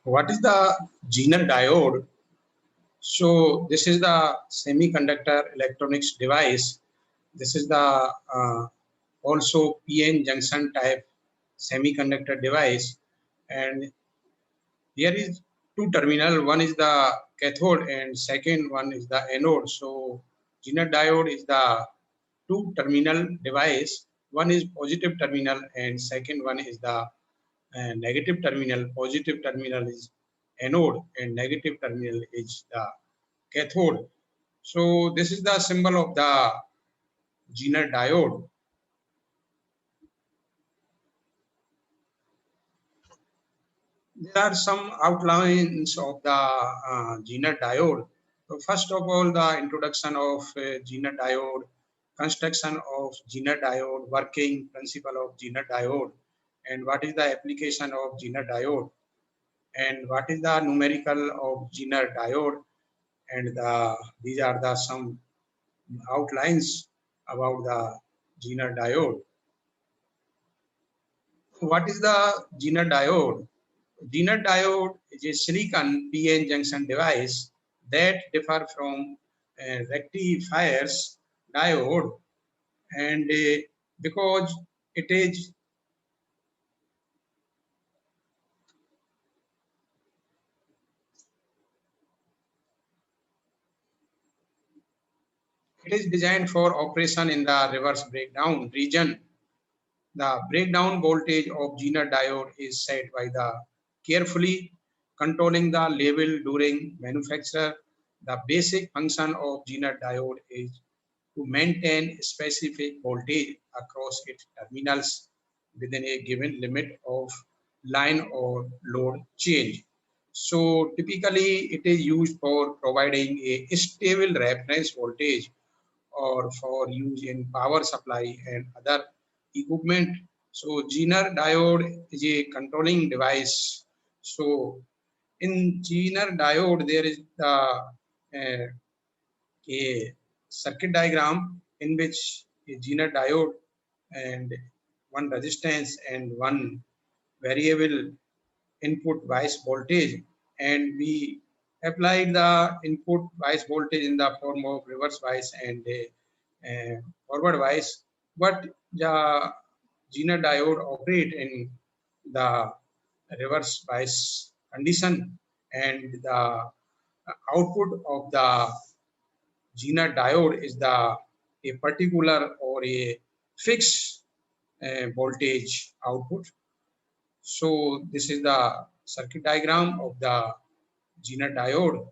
What is the Zener diode? So this is the semiconductor electronics device. This is the also PN junction type semiconductor device, and here is two terminal. One is the cathode and second one is the anode. So Zener diode is the two terminal device. One is positive terminal and second one is the negative terminal. Positive terminal is anode and negative terminal is the cathode. So this is the symbol of the Zener diode. There are some outlines of the Zener diode. So first of all, the introduction of Zener diode, construction of Zener diode, working principle of Zener diode, and what is the application of Zener diode, and what is the numerical of Zener diode, and these are the some outlines about the Zener diode. What is the Zener diode? Zener diode is a silicon PN junction device that differ from rectifiers diode, and because it is designed for operation in the reverse breakdown region. The breakdown voltage of Zener diode is set by the carefully controlling the level during manufacture. The basic function of Zener diode is to maintain specific voltage across its terminals within a given limit of line or load change. So typically it is used for providing a stable reference voltage or for use in power supply and other equipment. So Zener diode is a controlling device. So in Zener diode there is a circuit diagram in which a Zener diode and one resistance and one variable input bias voltage, and we applied the input bias voltage in the form of reverse bias and forward bias. But the Zener diode operate in the reverse bias condition, and the output of the Zener diode is a particular or a fixed voltage output. So this is the circuit diagram of the Zener diode.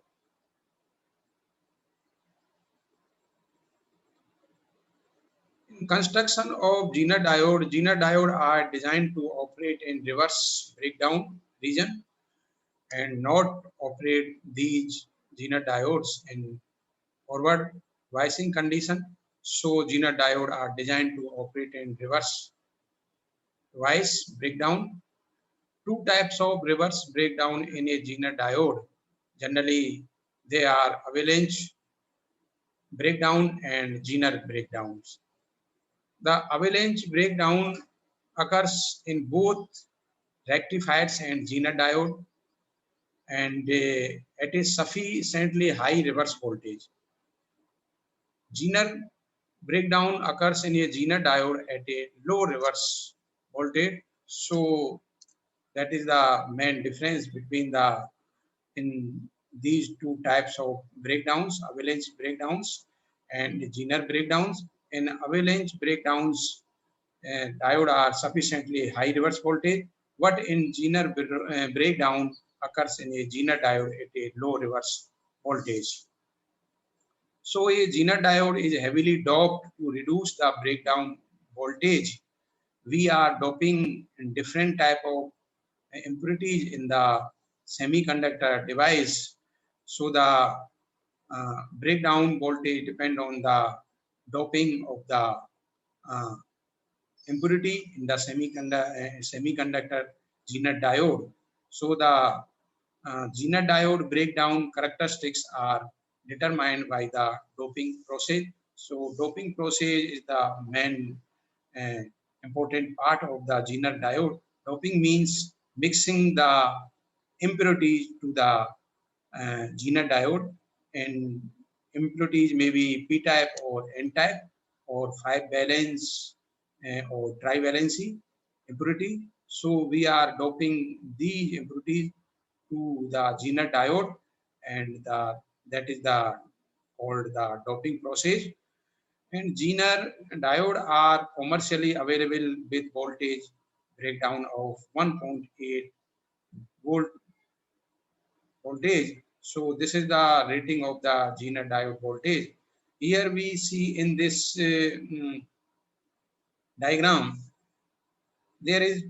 In construction of Zener diode are designed to operate in reverse breakdown region and not operate these Zener diodes in forward biasing condition. So Zener diode are designed to operate in reverse bias breakdown. Two types of reverse breakdown in a Zener diode. Generally, they are avalanche breakdown and Zener breakdowns. The avalanche breakdown occurs in both rectifiers and Zener diode, and at a sufficiently high reverse voltage. Zener breakdown occurs in a Zener diode at a low reverse voltage. So that is the main difference between in these two types of breakdowns, avalanche breakdowns and Zener breakdowns. In avalanche breakdowns, diode are sufficiently high reverse voltage. What in Zener breakdown occurs in a Zener diode at a low reverse voltage. So a Zener diode is heavily doped to reduce the breakdown voltage. We are doping in different type of impurities in the semiconductor device. So the breakdown voltage depend on the doping of the uh, impurity in the semiconductor Zener diode. So the Zener diode breakdown characteristics are determined by the doping process. So doping process is the main uh, important part of the Zener diode. Doping means mixing the impurities to the Zener diode, and impurities may be p-type or n-type or 5 valence or trivalency impurity. So we are doping these impurities to the Zener diode, and that is the called the doping process. And Zener diode are commercially available with voltage breakdown of 1.8 volt voltage. So this is the rating of the Zener diode voltage. Here we see in this diagram, there is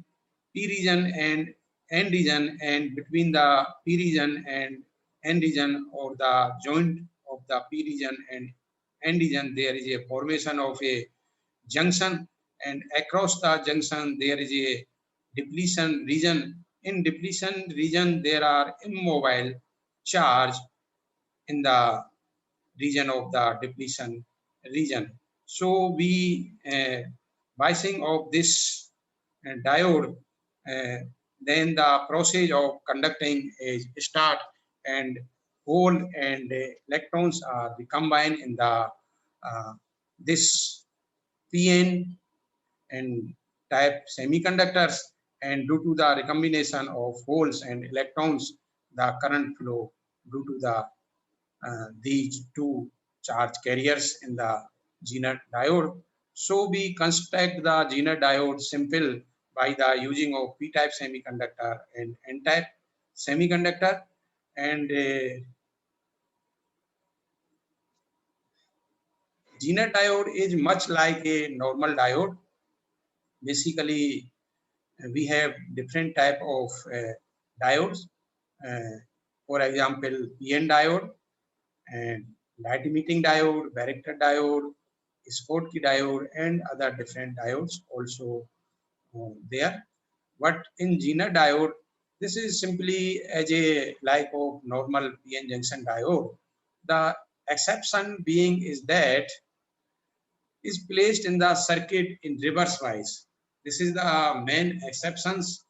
P region and N region, and between the P region and N region, or the joint of the P region and N region, there is a formation of a junction, and across the junction there is a depletion region. In depletion region, there are immobile charge in the region of the depletion region. So we biasing of this diode, uh, then the process of conducting is start, and hole and electrons are recombined in the this PN and type semiconductors, and due to the recombination of holes and electrons, the current flow due to the these two charge carriers in the Zener diode. So we construct the Zener diode simple by the using of p-type semiconductor and n-type semiconductor, and Zener diode is much like a normal diode. Basically, we have different type of diodes. Uh, for example, PN diode and light emitting diode, varactor diode, Schottky diode, and other different diodes also there. But in Zener diode, this is simply as a like of normal PN junction diode. The exception being is that is placed in the circuit in reverse wise. This is the main exceptions,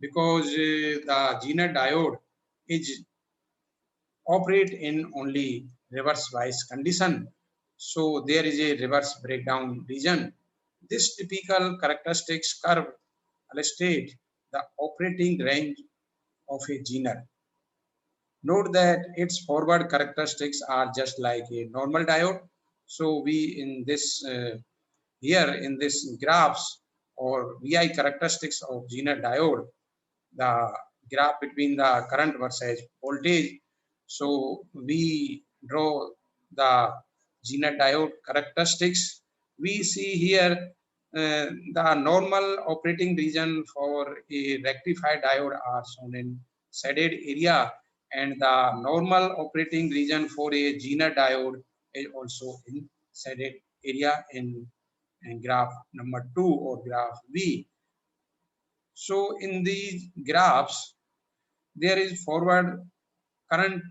because the Zener diode is operate in only reverse wise condition. So there is a reverse breakdown region. This typical characteristics curve illustrate the operating range of a Zener. Note that its forward characteristics are just like a normal diode. So we in this here in this graphs or VI characteristics of Zener diode, the graph between the current versus voltage. So we draw the Zener diode characteristics. We see here the normal operating region for a rectified diode are shown in shaded area, and the normal operating region for a Zener diode is also in shaded area in graph number 2 or graph V. So in these graphs, there is forward current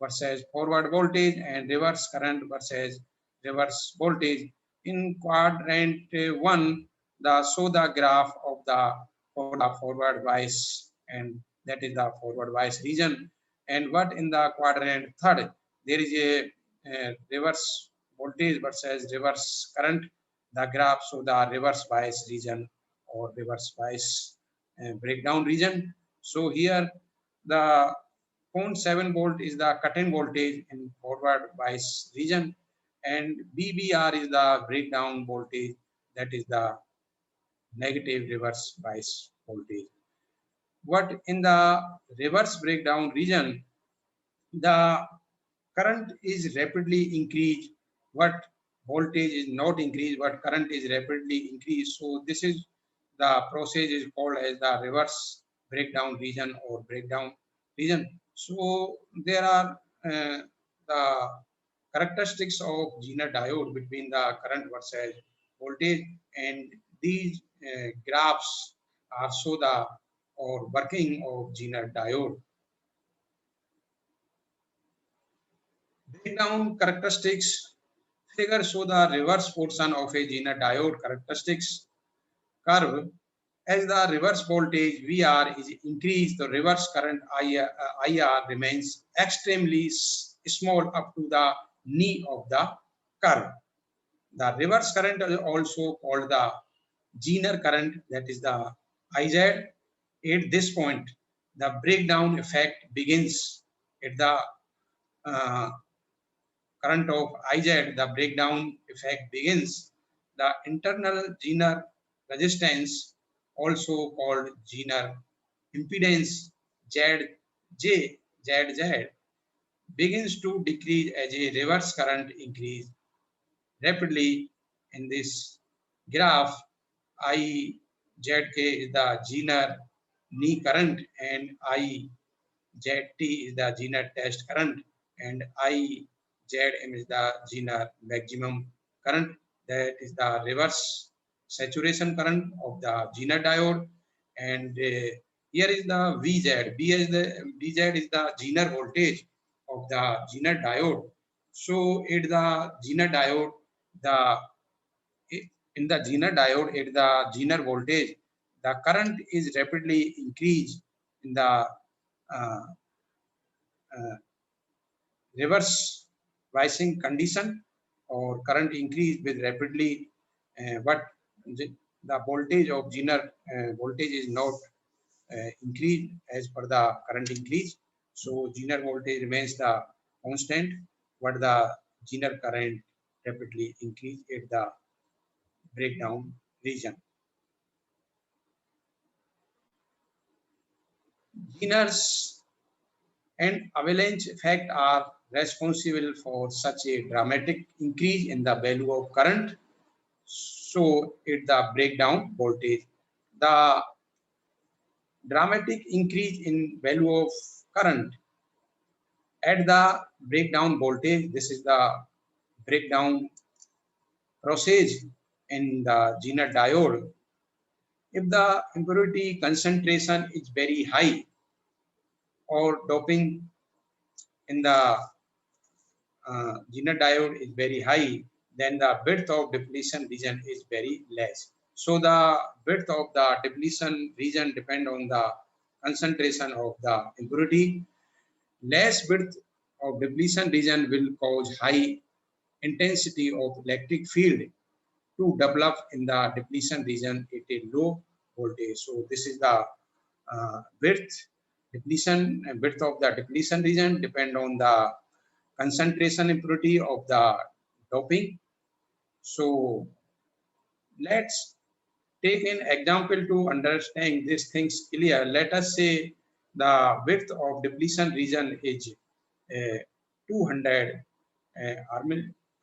versus forward voltage and reverse current versus reverse voltage. In quadrant 1, the show the graph of the for the forward bias, and that is the forward bias region. And what in the quadrant 3rd, there is a reverse voltage versus reverse current. The graph show the reverse bias region or reverse bias breakdown region. So here the 0.7 volt is the cut-in voltage in forward bias region, and BBR is the breakdown voltage, that is the negative reverse bias voltage. What in the reverse breakdown region, the current is rapidly increased, what voltage is not increased, but current is rapidly increased. So this is the process is called as the reverse breakdown region or breakdown region. So there are the characteristics of Zener diode between the current versus voltage, and these graphs are show the or working of Zener diode. Breakdown characteristics figure show the reverse portion of a Zener diode characteristics curve As the reverse voltage VR is increased, the reverse current IR remains extremely small up to the knee of the curve. The reverse current is also called the Zener current, that is the IZ. At this point, the breakdown effect begins. At the uh, current of IZ, the breakdown effect begins. The internal Zener resistance, also called Zener impedance ZZ, begins to decrease as a reverse current increase rapidly. In this graph, IZK is the Zener knee current and IZT is the Zener test current and IZM is the Zener maximum current. That is the reverse saturation current of the Zener diode. And here is the VZ. VZ is the Zener voltage of the Zener diode. So at the Zener diode, the in the Zener diode at the Zener voltage, the current is rapidly increased in the uh, uh, reverse biasing condition, or current increase with rapidly, but the voltage of Zener voltage is not increased as per the current increase. So Zener voltage remains the constant, but the Zener current rapidly increase at the breakdown region. Zener's and avalanche effect are responsible for such a dramatic increase in the value of current. So at the breakdown voltage, the dramatic increase in value of current at the breakdown voltage, this is the breakdown process in the Zener diode. If the impurity concentration is very high or doping in the Zener diode is very high, then the width of depletion region is very less. So the width of the depletion region depend on the concentration of the impurity. Less width of depletion region will cause high intensity of electric field to develop in the depletion region at a low voltage. So this is the width width of the depletion region depend on the concentration impurity of the doping. So let's take an example to understand these things clear. Let us say the width of depletion region is 200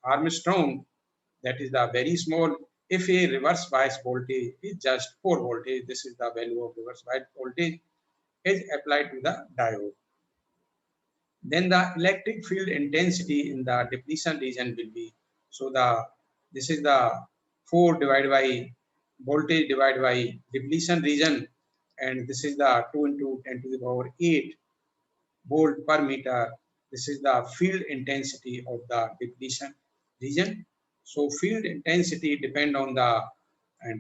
Armstrong, that is the very small. If a reverse bias voltage is just 4 voltage, this is the value of reverse bias voltage is applied to the diode. Then the electric field intensity in the depletion region will be, so this is the 4 divided by voltage divided by depletion region, and this is the 2 into 10 to the power 8 volt per meter. This is the field intensity of the depletion region. So field intensity depend on the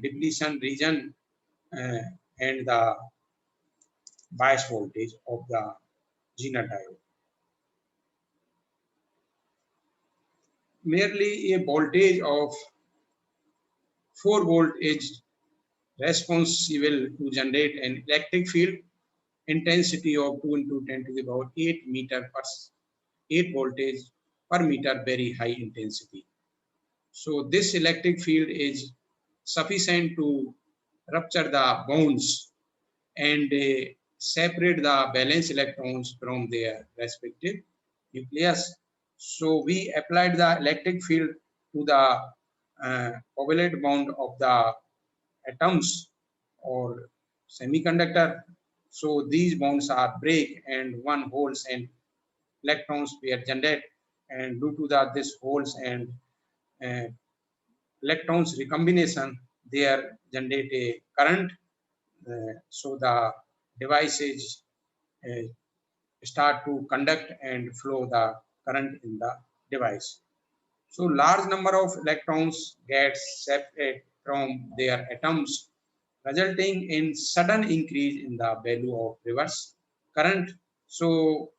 depletion region uh, and the bias voltage of the Zener diode. Merely a voltage of 4 volt is responsible to generate an electric field intensity of 2 into 10 to the power 8 meter per 8 voltage per meter, very high intensity. So this electric field is sufficient to rupture the bonds and separate the valence electrons from their respective nucleus. So we applied the electric field to the covalent bond of the atoms or semiconductor. So these bonds are break and one holes and electrons pair generate, and due to this holes and uh, electrons recombination, they are generate a current. So the devices uh, start to conduct and flow the current in the device. So large number of electrons get separated from their atoms resulting in sudden increase in the value of reverse current. So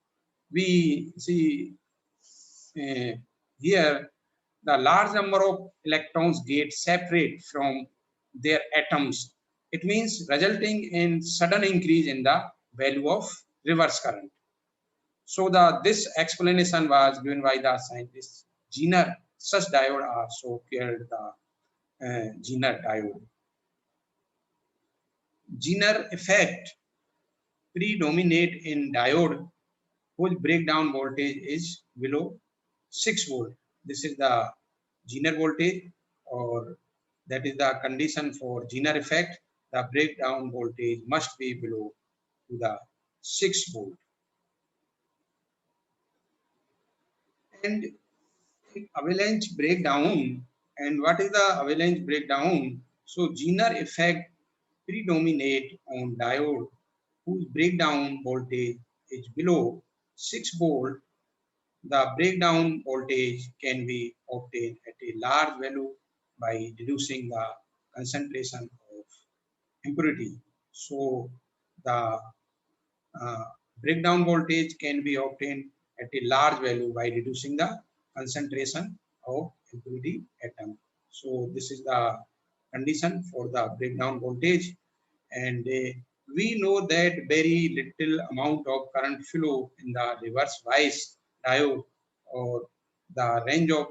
we see here the large number of electrons get separate from their atoms. It means resulting in sudden increase in the value of reverse current. So this explanation was given by the scientist Zener. Such diode are so called the Zener diode. Zener effect predominate in diode whose breakdown voltage is below 6 volt. This is the Zener voltage, or that is the condition for Zener effect. The breakdown voltage must be below to the 6 volt. And avalanche breakdown, and what is the avalanche breakdown? So Zener effect predominate on diode whose breakdown voltage is below 6 volt. The breakdown voltage can be obtained at a large value by reducing the concentration of impurity. So the uh, breakdown voltage can be obtained at a large value by reducing the concentration of impurity atom. So this is the condition for the breakdown voltage, and we know that very little amount of current flow in the reverse bias diode, or the range of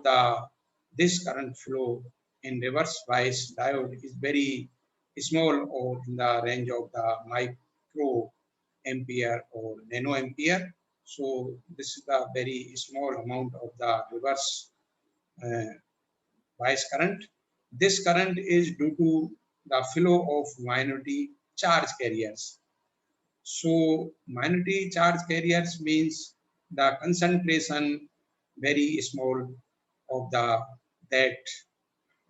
this current flow in reverse bias diode is very small, or in the range of the micro ampere or nano ampere. So this is the very small amount of the reverse uh, bias current. This current is due to the flow of minority charge carriers. So minority charge carriers means the concentration very small of the that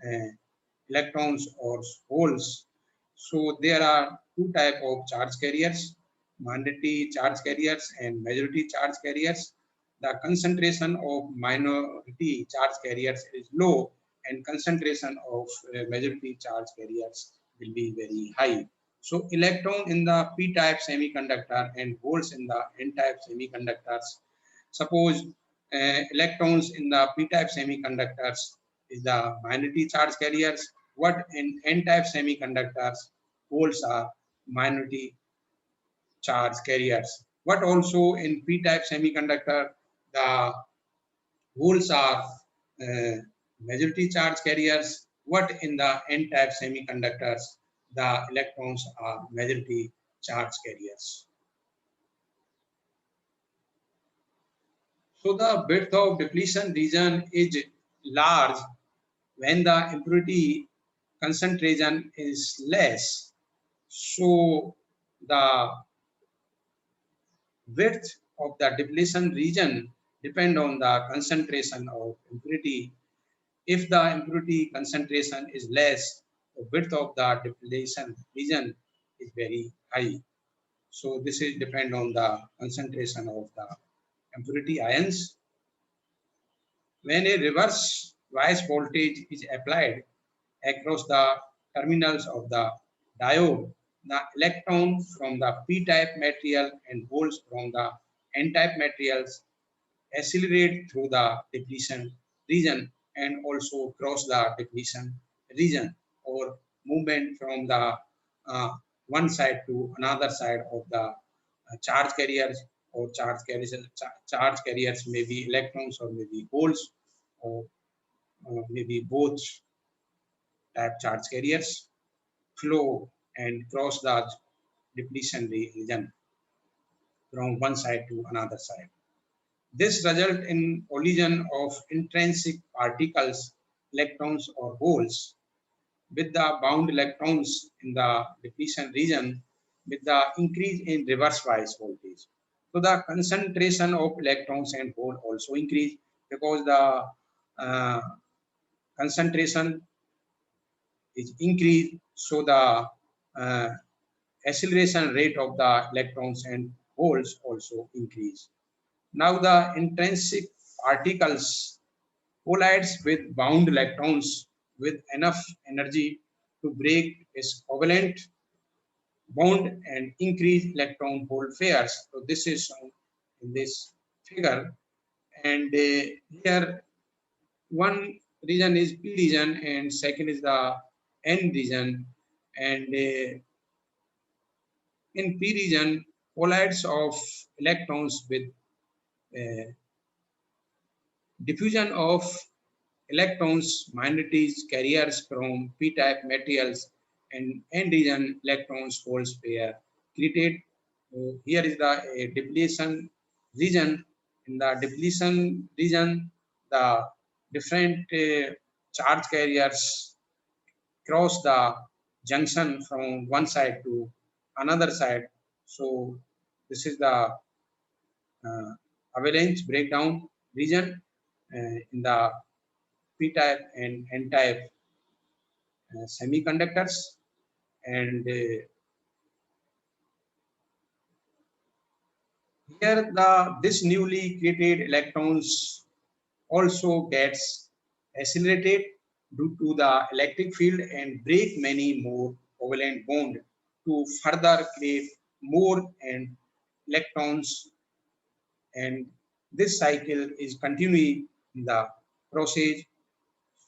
uh, electrons or holes. So there are two type of charge carriers, minority charge carriers and majority charge carriers. The concentration of minority charge carriers is low, and concentration of majority charge carriers will be very high. So electron in the p-type semiconductor and holes in the n-type semiconductors. Suppose electrons in the p-type semiconductors is the minority charge carriers. What in n-type semiconductors, holes are minority charge carriers. What also in p-type semiconductor, the holes are uh, majority charge carriers. What in the n-type semiconductors, the electrons are majority charge carriers. So the width of depletion region is large when the impurity concentration is less. So the width of the depletion region depend on the concentration of impurity. If the impurity concentration is less, the width of the depletion region is very high. So this is depend on the concentration of the impurity ions. When a reverse bias voltage is applied across the terminals of the diode, the electron from the p-type material and holes from the n-type materials accelerate through the depletion region and also cross the depletion region, or movement from the one side to another side of the charge carriers, or charge carriers may be electrons or maybe holes, or maybe both type charge carriers flow and cross the depletion region from one side to another side. This result in collision of intrinsic particles, electrons or holes, with the bound electrons in the depletion region, with the increase in reverse bias voltage. So the concentration of electrons and hole also increase, because the uh, concentration is increased, so the uh, acceleration rate of the electrons and holes also increase. Now the intrinsic particles collides with bound electrons with enough energy to break its covalent bond and increase electron hole pairs. So this is shown in this figure, and here one region is p region and second is the n region, and in p region collides of electrons with uh, diffusion of electrons, minorities, carriers from p-type materials, and n-region electrons holes pair created. Here is the depletion region. In the depletion region, the different charge carriers cross the junction from one side to another side. So this is the uh, avalanche breakdown region in the p-type and n-type semiconductors, and here the this newly created electrons also gets accelerated due to the electric field and break many more covalent bond to further create more and electrons, and this cycle is continuing in the process.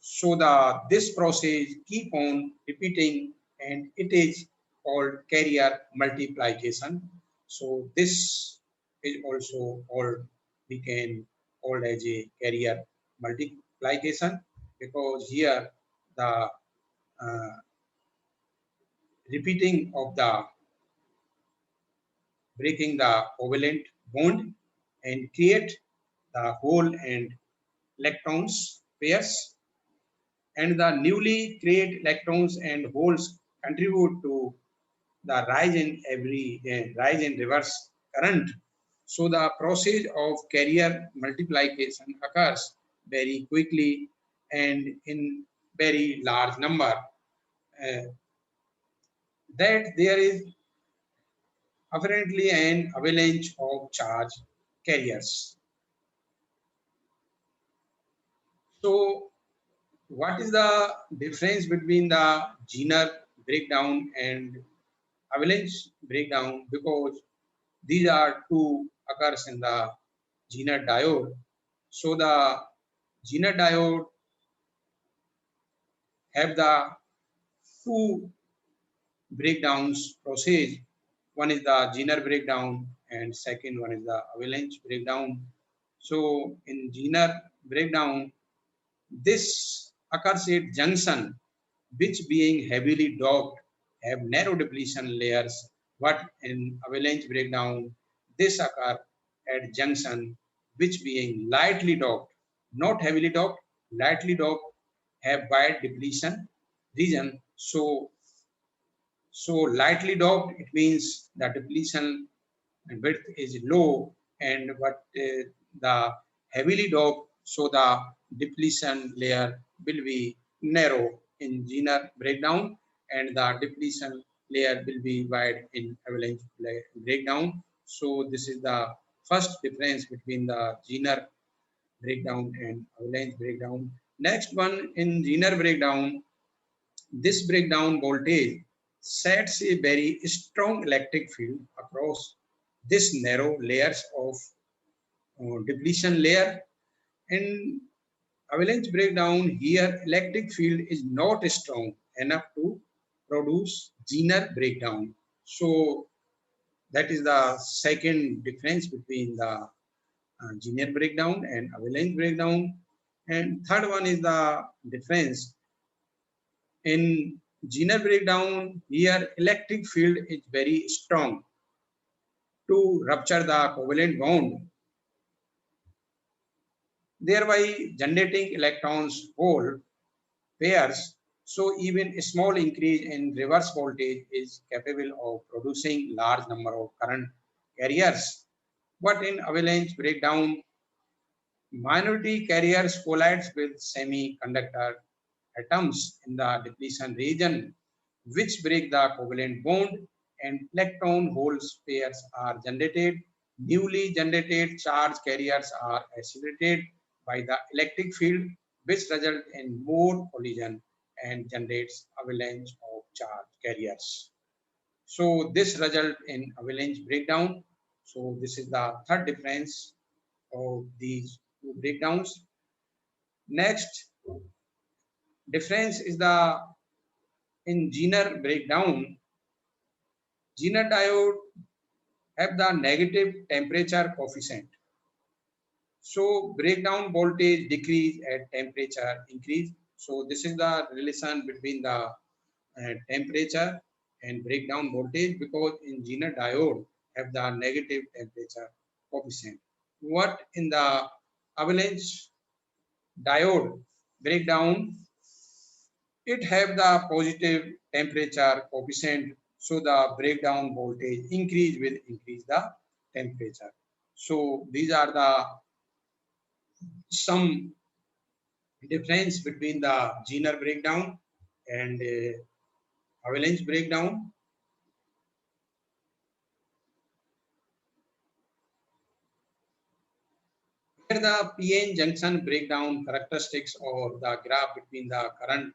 So the this process keep on repeating, and it is called carrier multiplication. So this is also called, we can call as a carrier multiplication, because here the uh, repeating of the breaking the covalent bond and create the hole and electrons pairs, and the newly created electrons and holes contribute to the rise in reverse current. So the process of carrier multiplication occurs very quickly and in very large number. Uh, that there is apparently an avalanche of charge carriers. So what is the difference between the Zener breakdown and avalanche breakdown? Because these are two occurs in the Zener diode. So the Zener diode have the two breakdowns process. One is the Zener breakdown and second one is the avalanche breakdown. So in Zener breakdown, this occurs at junction, which being heavily doped have narrow depletion layers, but in avalanche breakdown, this occur at junction, which being lightly doped, not heavily doped, lightly doped, have wide depletion region. So lightly doped, it means the depletion width is low, and but the heavily doped, so the depletion layer will be narrow in Zener breakdown, and the depletion layer will be wide in avalanche breakdown. So this is the first difference between the Zener breakdown and avalanche breakdown. Next one, in Zener breakdown, this breakdown voltage sets a very strong electric field across this narrow layers of depletion layer. And avalanche breakdown, here electric field is not strong enough to produce Zener breakdown. So that is the second difference between the Zener breakdown and avalanche breakdown. And third one is the difference in Zener breakdown. Here electric field is very strong to rupture the covalent bond, thereby generating electrons hole pairs. So even a small increase in reverse voltage is capable of producing large number of current carriers. But in avalanche breakdown, minority carriers collides with semiconductor atoms in the depletion region, which break the covalent bond, and electron holes pairs are generated. Newly generated charge carriers are accelerated by the electric field, which result in more collision and generates avalanche of charge carriers. So this result in avalanche breakdown. So this is the third difference of these two breakdowns. Next difference is the in Zener breakdown. Zener diode have the negative temperature coefficient. So breakdown voltage decrease at temperature increase. So this is the relation between the temperature and breakdown voltage, because in Zener diode have the negative temperature coefficient. What in the avalanche diode breakdown, it have the positive temperature coefficient, so the breakdown voltage increase will increase the temperature. So these are the some difference between the Zener breakdown and avalanche breakdown. Here the PN junction breakdown characteristics or the graph between the current,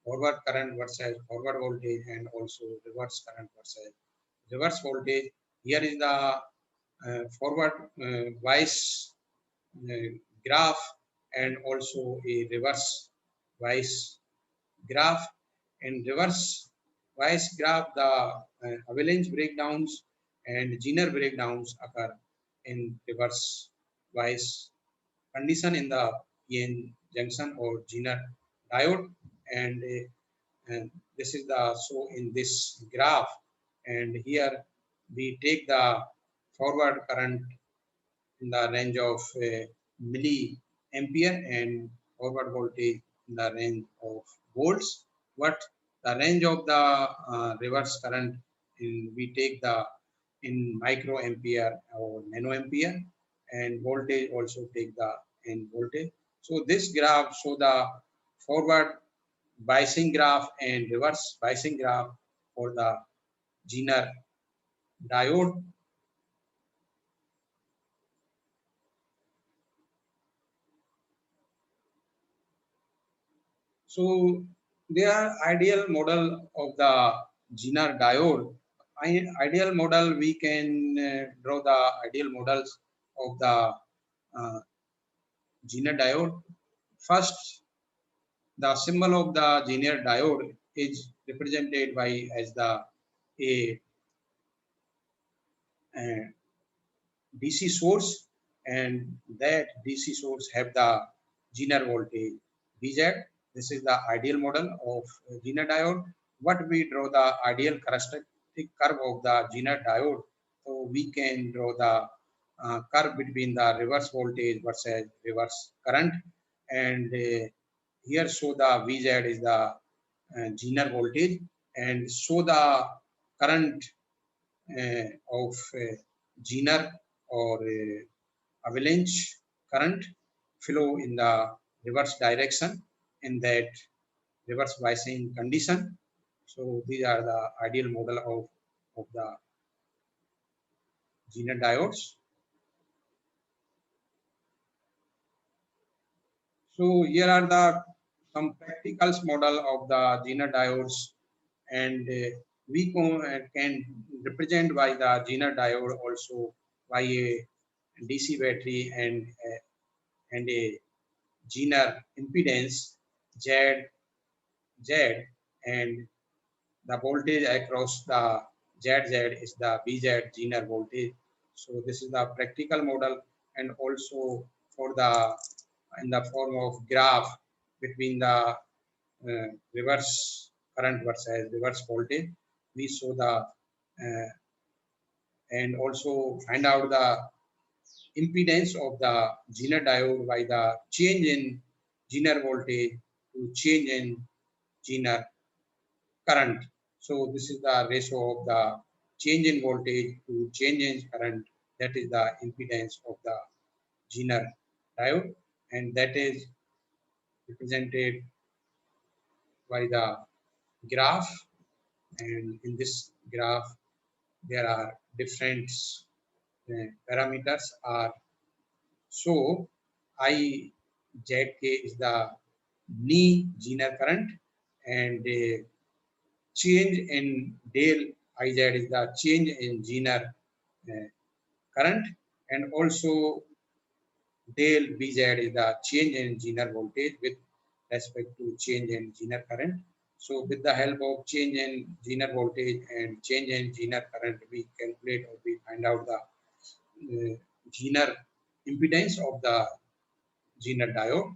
forward current versus forward voltage, and also reverse current versus reverse voltage. Here is the forward vice graph and also a reverse vice graph. In reverse vice graph, the avalanche breakdowns and Zener breakdowns occur in reverse vice condition in the PN junction or Zener diode, and this is the so in this graph, and here we take the forward current in the range of milliampere and forward voltage in the range of volts. What the range of the reverse current in, we take the in microampere or nanoampere, and voltage also take the in voltage. So this graph show the forward biasing graph and reverse biasing graph for the Zener diode. So there are ideal model of the Zener diode. Ideal model, we can draw the ideal models of the Zener diode. First, the symbol of the Zener diode is represented by as the a, uh DC source, and that DC source have the Zener voltage Vz. This is the ideal model of Zener diode. What we draw the ideal characteristic curve of the Zener diode, so we can draw the curve between the reverse voltage versus reverse current, and here show the Vz is the Zener voltage, and show the current of Zener or avalanche current flow in the reverse direction in that reverse biasing condition. So these are the ideal model of the Zener diodes. So here are the some practical model of the Zener diodes, and we can represent by the Zener diode also by a DC battery and a Zener impedance Z, Z, and the voltage across the ZZ is the VZ Zener voltage. So this is the practical model, and also for the in the form of graph between the reverse current versus reverse voltage. We show the and also find out the impedance of the Zener diode by the change in Zener voltage to change in Zener current. So this is the ratio of the change in voltage to change in current. That is the impedance of the Zener diode, and that is represented by the graph. And in this graph, there are different parameters are so IZK is the knee Zener current, and change in del IZ is the change in Zener current, and also del Vz is the change in Zener voltage with respect to change in Zener current. So with the help of change in Zener voltage and change in Zener current, we calculate or we find out the Zener impedance of the Zener diode.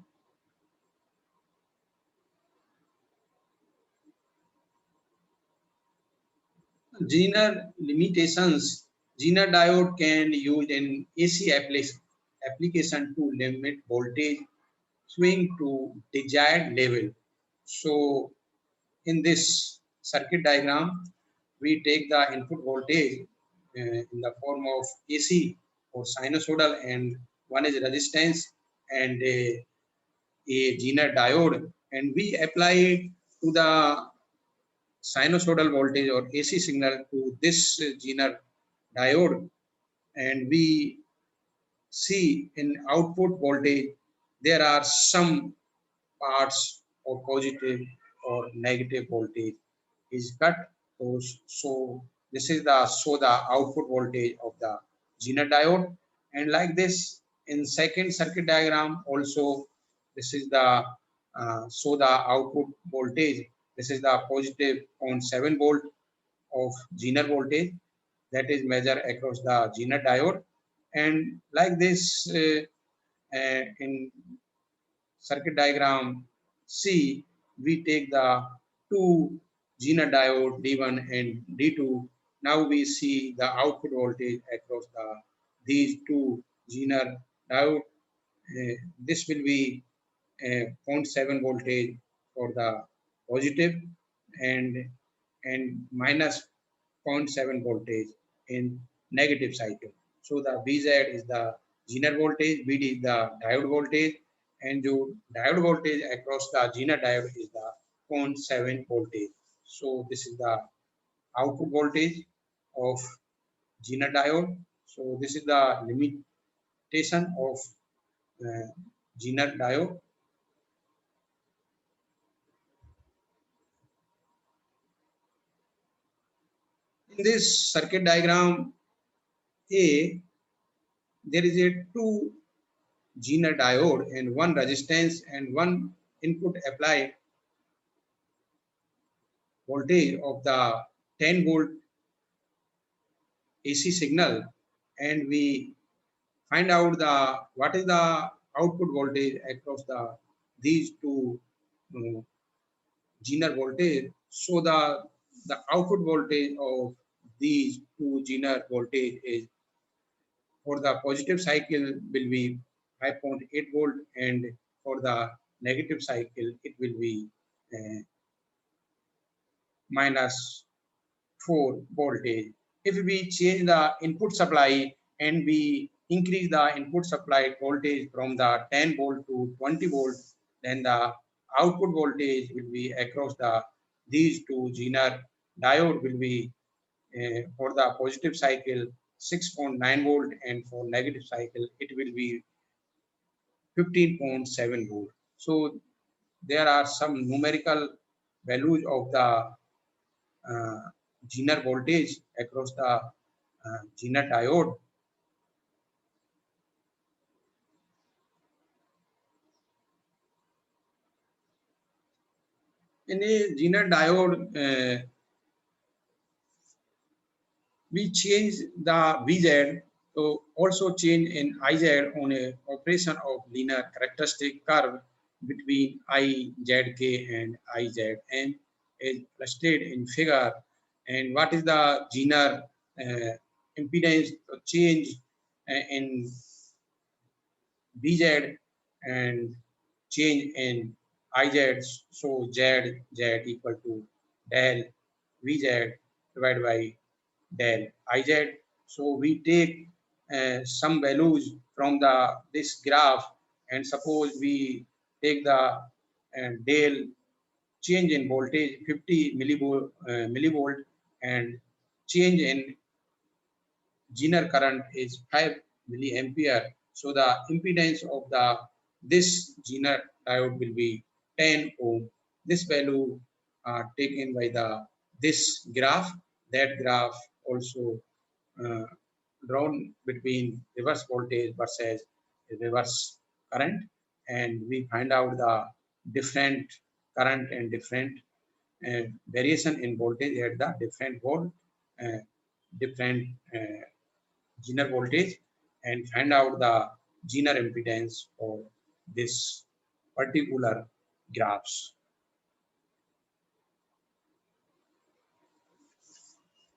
Zener limitations. Zener diode can use in AC application to limit voltage swing to desired level. So in this circuit diagram, we take the input voltage in the form of AC or sinusoidal, and one is resistance and a Zener diode, and we apply it to the sinusoidal voltage or AC signal to this Zener diode, and we see in output voltage there are some parts of positive or negative voltage is cut. So this is the output voltage of the Zener diode, and like this in second circuit diagram also, this is the the output voltage. This is the positive 0.7 volt of Zener voltage that is measured across the Zener diode, and like this in circuit diagram C, we take the two Zener diode D1 and D2. Now we see the output voltage across these two Zener diode. This will be 0.7 voltage for the positive, and minus 0.7 voltage in negative cycle. So the Vz is the Zener voltage, Vd is the diode voltage, and the diode voltage across the Zener diode is the 0.7 voltage. So this is the output voltage of Zener diode. So this is the limitation of Zener diode. In this circuit diagram A, there is a two Zener diode and one resistance and one input applied voltage of the 10 volt AC signal, and we find out the what is the output voltage across these two Zener voltage. So the output voltage of these two Zener voltage is for the positive cycle will be 5.8 volt, and for the negative cycle it will be uh, minus 4 voltage. If we change the input supply and we increase the input supply voltage from the 10 volt to 20 volt, then the output voltage will be across these two Zener diode will be for the positive cycle 6.9 volt, and for negative cycle it will be 15.7 volt. So there are some numerical values of the uh, Zener voltage across the Zener diode. In a Zener diode, we change the Vz to also change in Iz on a operation of linear characteristic curve between Izk and Izn is illustrated in figure. And what is the Zener impedance change in Vz and change in Iz? So Z equal to del Vz divided by del Iz. So we take some values from this graph, and suppose we take the del change in voltage 50 millivolt, and change in Zener current is 5 milliampere. So the impedance of this Zener diode will be 10 ohm. This value taken by this graph, that graph also uh, drawn between reverse voltage versus reverse current, and we find out the different current and different variation in voltage at the different volt, uh, different Zener voltage, and find out the Zener impedance for this particular graphs.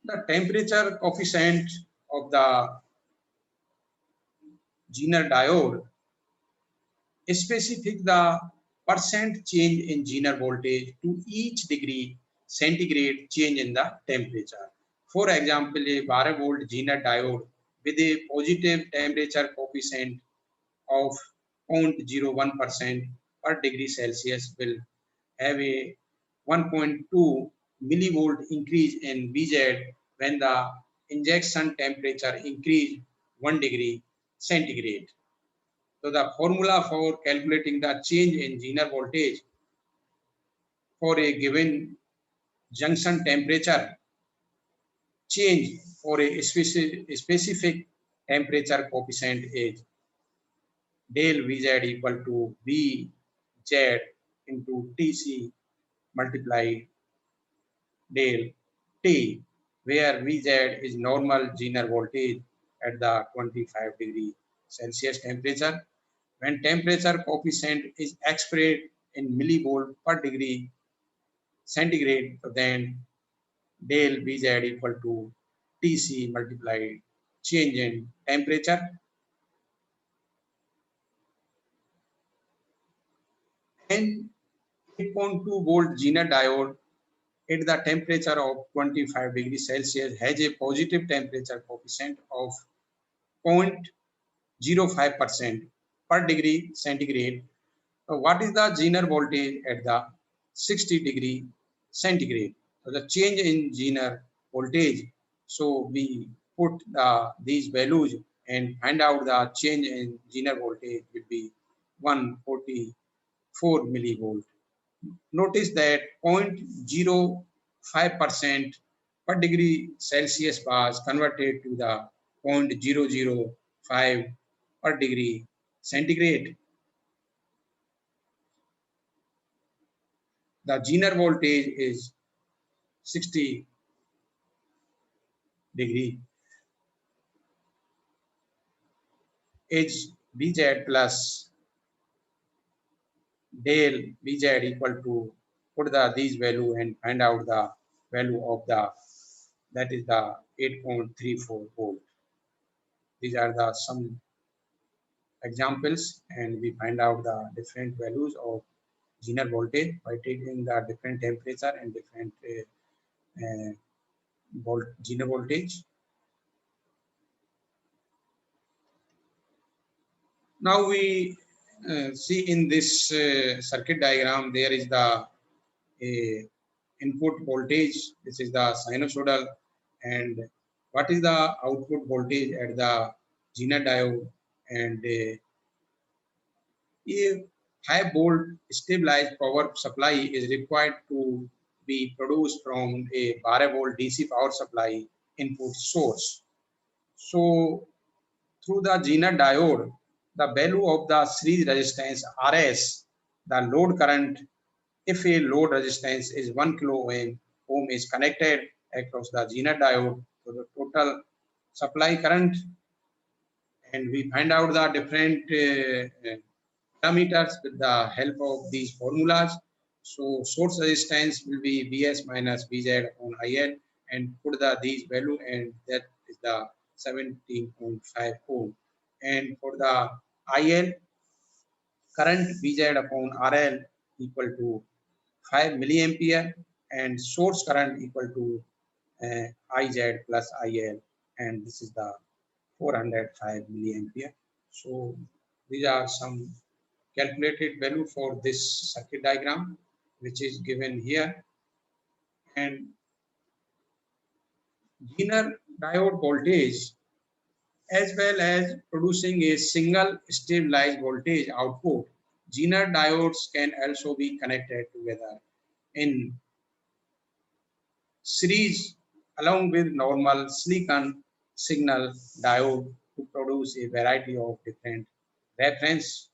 The temperature coefficient of the Zener diode specify the percent change in Zener voltage to each degree centigrade change in the temperature. For example, a 12 volt Zener diode with a positive temperature coefficient of 0.01% per degree Celsius will have a 1.2 millivolt increase in VZ when the injection temperature increase 1 degree centigrade. So the formula for calculating the change in Zener voltage for a given junction temperature change for a specific temperature coefficient is del Vz equal to Vz into Tc multiplied del T, where Vz is normal Zener voltage at the 25 degree Celsius temperature. When temperature coefficient is expressed in millivolt per degree centigrade, then del Vz equal to Tc multiplied change in temperature. And 8.2 volt Zener diode at the temperature of 25 degrees Celsius has a positive temperature coefficient of 0.05% per degree centigrade. What is the Zener voltage at the 60 degree centigrade? So the change in Zener voltage. So we put these values and find out the change in Zener voltage will be 144 millivolt. Notice that 0.05% per degree Celsius was converted to the 0.005 per degree centigrade. The Zener voltage is 60 degree. H Vz plus del Vz equal to put these value and find out the value of the, that is the 8.34 volt. These are the some examples, and we find out the different values of Zener voltage by taking the different temperature and different Zener voltage. Now we see in this circuit diagram, there is the input voltage. This is the sinusoidal, and what is the output voltage at the Zener diode, and a high volt stabilized power supply is required to be produced from a 12 volt DC power supply input source. So through the Zener diode, the value of the series resistance Rs, the load current, if a load resistance is 1 kilo ohm is connected across the Zener diode to the total supply current, and we find out the different parameters with the help of these formulas. So source resistance will be Vs minus Vz upon IL, and put these value, and that is the 17.5 ohm. And for the IL, current Vz upon RL equal to 5 milliampere, and source current equal to Iz plus IL, and this is the 405 milliampere. So these are some calculated value for this circuit diagram, which is given here. And Zener diode voltage, as well as producing a single stabilized voltage output, Zener diodes can also be connected together in series along with normal silicon signal diode to produce a variety of different reference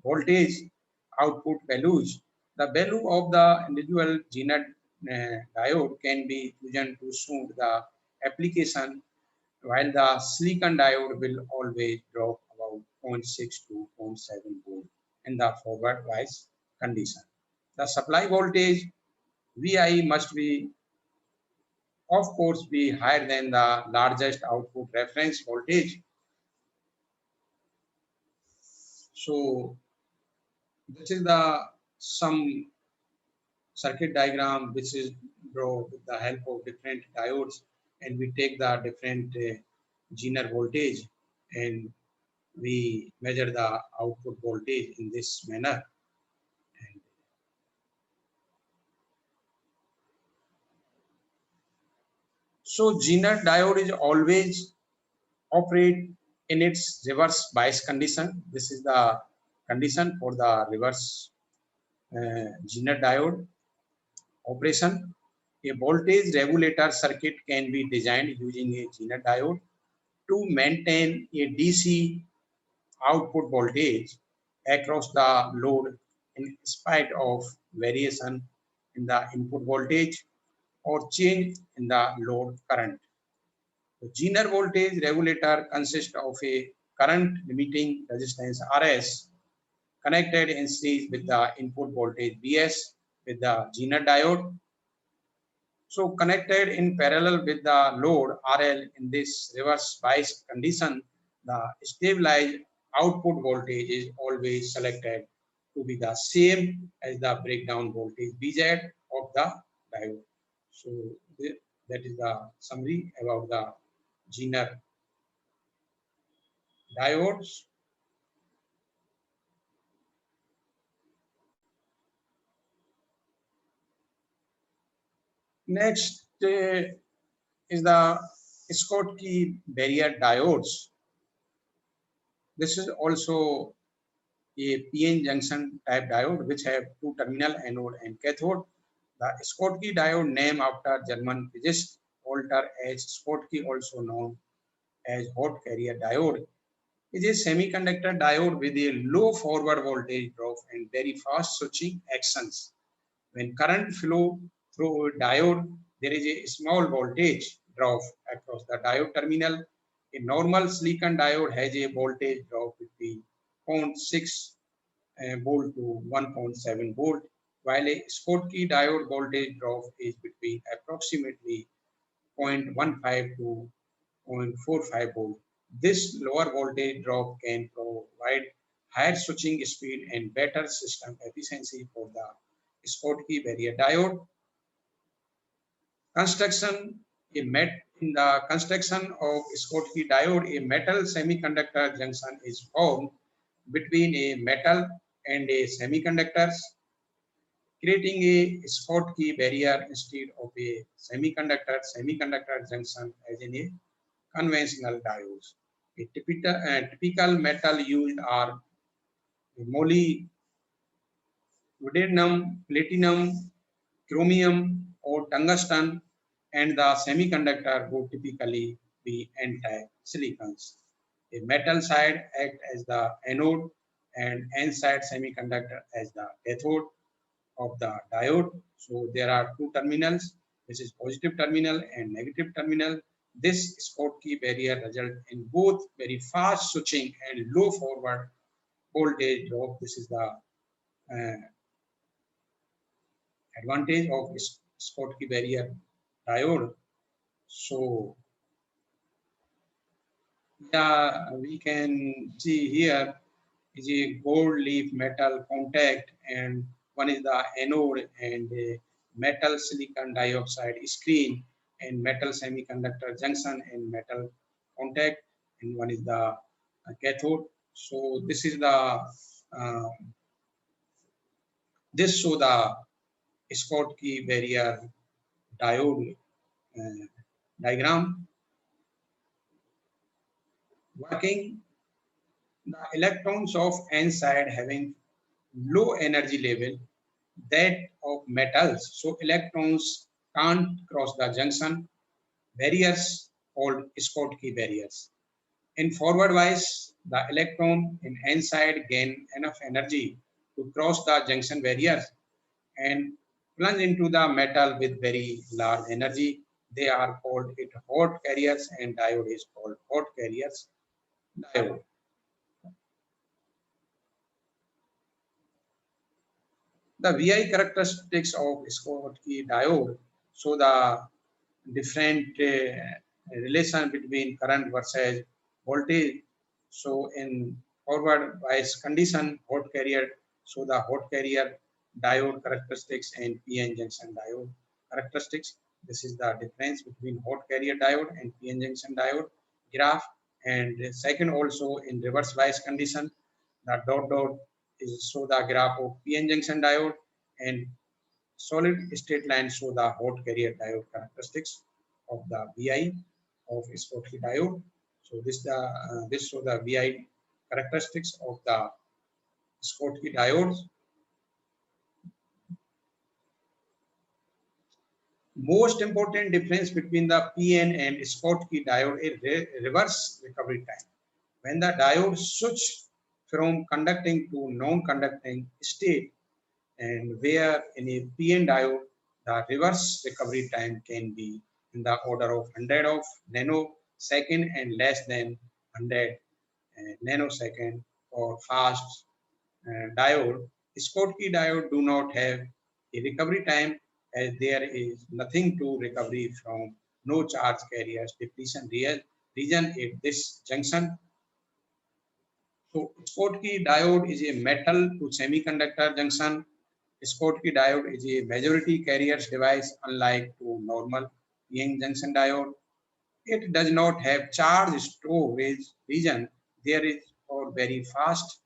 voltage output values. The value of the individual Zener diode can be chosen to suit the application, while the silicon diode will always drop about zero point 0.6 to zero point 0.7 volt in the forward bias condition. The supply voltage Vi must be, of course, be higher than the largest output reference voltage. So this is the some circuit diagram which is drawn with the help of different diodes, and we take the different Zener voltage and we measure the output voltage in this manner. And so Zener diode is always operate in its reverse bias condition. This is the condition for the reverse Zener diode operation. A voltage regulator circuit can be designed using a Zener diode to maintain a DC output voltage across the load in spite of variation in the input voltage or change in the load current. The Zener voltage regulator consists of a current limiting resistance RS connected in series with the input voltage Vs with the Zener diode. So connected in parallel with the load RL in this reverse bias condition, the stabilized output voltage is always selected to be the same as the breakdown voltage Bz of the diode. So that is the summary about the Zener diodes. Next is the Schottky barrier diodes. This is also a PN junction type diode which have two terminal anode and cathode. The Schottky diode named after German physicist Walter H. Schottky, also known as hot carrier diode, is a semiconductor diode with a low forward voltage drop and very fast switching actions. When current flow through a diode, there is a small voltage drop across the diode terminal. A normal silicon diode has a voltage drop between zero point 0.6 volt to 1.7 volt, while a Schottky diode voltage drop is between approximately 0.15 to 0.45 volt. This lower voltage drop can provide higher switching speed and better system efficiency for the Schottky barrier diode. Construction in the construction of Schottky diode, a metal semiconductor junction is formed between a metal and a semiconductors, creating a Schottky barrier instead of a semiconductor junction as in a conventional diodes. A typical metal used are molybdenum, platinum, chromium, or tungsten, and the semiconductor would typically be N-type silicons. A metal side act as the anode and N-side semiconductor as the cathode of the diode. So there are two terminals. This is positive terminal and negative terminal. This Schottky barrier result in both very fast switching and low forward voltage drop. This is the uh, advantage of Schottky barrier diode. So yeah, we can see here is a gold leaf metal contact, and one is the anode and a metal silicon dioxide screen and metal semiconductor junction and metal contact, and one is the cathode. So this is the uh, this show the Schottky barrier diode uh, diagram working. The electrons of n side having low energy level that of metals. So electrons can't cross the junction barriers called Schottky barriers. In forward wise, the electron in n side gain enough energy to cross the junction barriers and plunge into the metal with very large energy. They are called it hot carriers, and diode is called hot carriers diode. The VI characteristics of Schottky diode show the different relation between current versus voltage. So in forward bias condition, hot carrier, so the hot carrier diode characteristics and PN junction diode characteristics. This is the difference between hot carrier diode and PN junction diode graph. And second, also in reverse bias condition, the dot is show the graph of PN junction diode, and solid state lines show the hot carrier diode characteristics of the VI of Schottky diode. So this show the VI characteristics of the Schottky diodes. Most important difference between the PN and Schottky diode is reverse recovery time. When the diode switch from conducting to non-conducting state, and where in a PN diode, the reverse recovery time can be in the order of 100 of nanosecond and less than 100 nanosecond for fast diode. Schottky diode do not have a recovery time, as there is nothing to recovery from no charge carriers depletion region at this junction. So Schottky diode is a metal to semiconductor junction. Schottky diode is a majority carriers device, unlike to normal PN junction diode. It does not have charge storage region. There is for very fast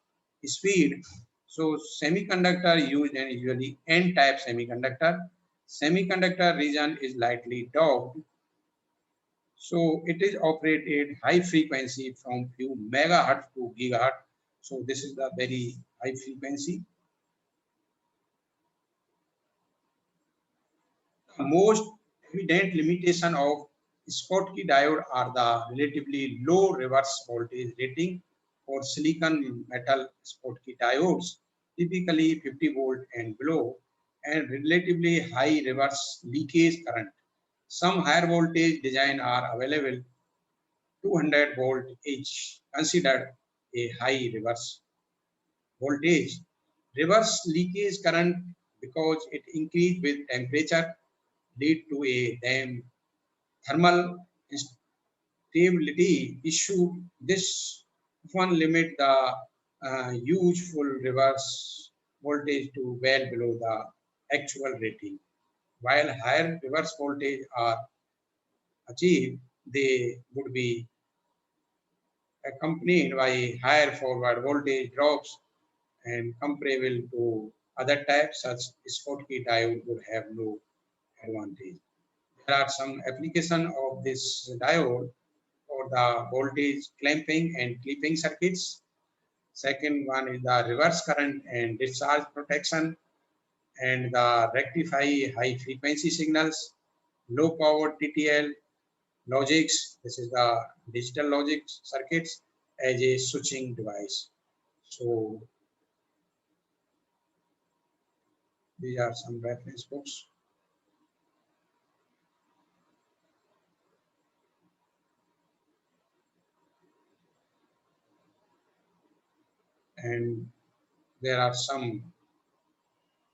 speed. So semiconductor used and usually N-type semiconductor. Semiconductor region is lightly doped. So it is operated high frequency from few megahertz to gigahertz. So this is the very high frequency. The most evident limitation of Schottky diode are the relatively low reverse voltage rating for silicon metal Schottky diodes, typically 50 volt and below, and relatively high reverse leakage current. Some higher voltage design are available, 200 volt each, considered a high reverse voltage. Reverse leakage current, because it increase with temperature, lead to a thermal instability issue. This often limit the useful reverse voltage to well below the actual rating. While higher reverse voltage are achieved, they would be accompanied by higher forward voltage drops and comparable to other types such Schottky diode would have no advantage. There are some application of this diode for the voltage clamping and clipping circuits. Second one is the reverse current and discharge protection and the rectify high frequency signals, low power TTL logics. This is the digital logic circuits as a switching device. So these are some reference books. And there are some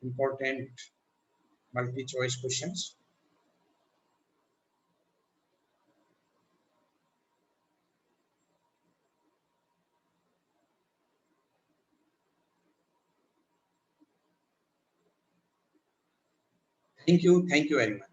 important multi-choice questions. Thank you very much.